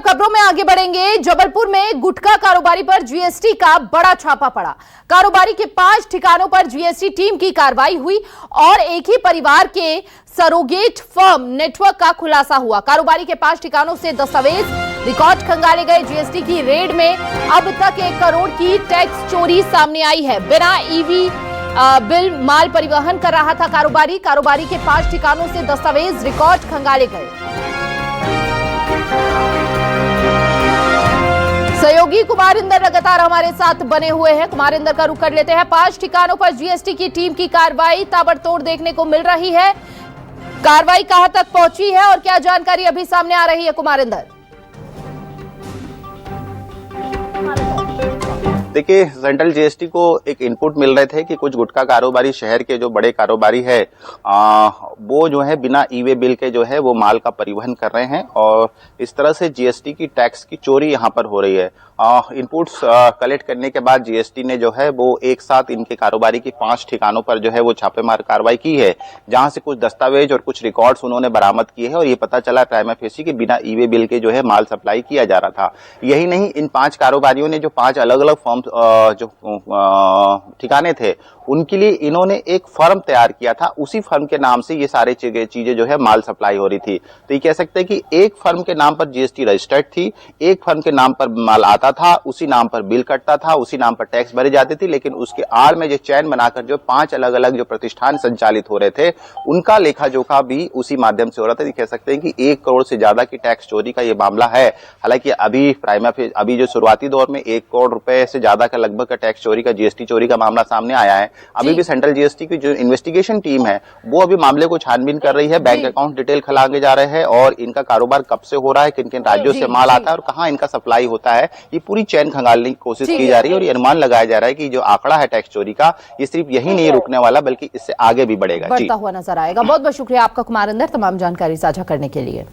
खबरों में आगे बढ़ेंगे। जबलपुर में गुटखा कारोबारी पर जीएसटी का बड़ा छापा पड़ा। कारोबारी के 5 ठिकानों पर जीएसटी टीम की कार्रवाई हुई और एक ही परिवार के सरोगेट फर्म नेटवर्क का खुलासा हुआ। कारोबारी के 5 ठिकानों से दस्तावेज, रिकॉर्ड खंगाले गए। जीएसटी की रेड में अब तक 1 करोड़ की टैक्स चोरी सामने आई है। बिना ईवी बिल माल परिवहन कर रहा था कारोबारी के 5 ठिकानों से दस्तावेज, रिकॉर्ड खंगाले गए। सहयोगी कुमार इंदर लगातार हमारे साथ बने हुए हैं। कुमार इंदर का रुख कर लेते हैं। 5 ठिकानों पर जीएसटी की टीम की कार्रवाई ताबड़तोड़ देखने को मिल रही है। कार्रवाई कहां तक पहुंची है और क्या जानकारी अभी सामने आ रही है कुमार इंदर? देखिए, सेंट्रल जीएसटी को एक इनपुट मिल रहे थे कि कुछ गुटखा कारोबारी, शहर के जो बड़े कारोबारी है वो जो है बिना ई वे बिल के जो है वो माल का परिवहन कर रहे हैं और इस तरह से जीएसटी की टैक्स की चोरी यहां पर हो रही है। इनपुट्स कलेक्ट करने के बाद जीएसटी ने जो है वो एक साथ इनके कारोबारी की 5 ठिकानों पर जो है वो छापेमार कार्रवाई की है, जहां से कुछ दस्तावेज और कुछ रिकॉर्ड्स उन्होंने बरामद किए हैं और ये पता चला प्राइमा फेसी कि बिना ई वे बिल के जो है माल सप्लाई किया जा रहा था। यही नहीं, इन 5 कारोबारियों ने जो 5 अलग अलग फर्म जो ठिकाने थे उनके लिए इन्होंने एक फर्म तैयार किया था। उसी फर्म के नाम से ये सारे चीजें जो है माल सप्लाई हो रही थी। तो ये कह सकते हैं कि एक फर्म के नाम पर जीएसटी रजिस्टर्ड थी, एक फर्म के नाम पर माल आता था, उसी नाम पर बिल कटता था, उसी नाम पर टैक्स भरे जाते थे, लेकिन उसके आड़ में जो चैन बनाकर जो 5 अलग अलग जो प्रतिष्ठान संचालित हो रहे थे उनका लेखा जोखा भी उसी माध्यम से हो रहा था। ये कह सकते हैं कि 1 करोड़ से ज्यादा की टैक्स चोरी का ये मामला है। हालांकि अभी जो शुरुआती दौर में 1 करोड़ रुपए से ज्यादा का लगभग का टैक्स चोरी का, जीएसटी चोरी का मामला सामने आया है। अभी भी सेंट्रल जीएसटी की जो इन्वेस्टिगेशन टीम है वो अभी मामले को छानबीन कर रही है। बैंक अकाउंट डिटेल खंगाले जा रहे हैं और इनका कारोबार कब से हो रहा है, किन किन राज्यों से माल आता है और कहां इनका सप्लाई होता है, ये पूरी चैन खंगालने की कोशिश की जा रही है। और ये अनुमान लगाया जा रहा है कि जो आंकड़ा है टैक्स चोरी का, ये सिर्फ यही नहीं रुकने वाला बल्कि इससे आगे भी बढ़ेगा, बढ़ता हुआ नजर आएगा। बहुत बहुत शुक्रिया आपका कुमार इंदर, तमाम जानकारी साझा करने के लिए।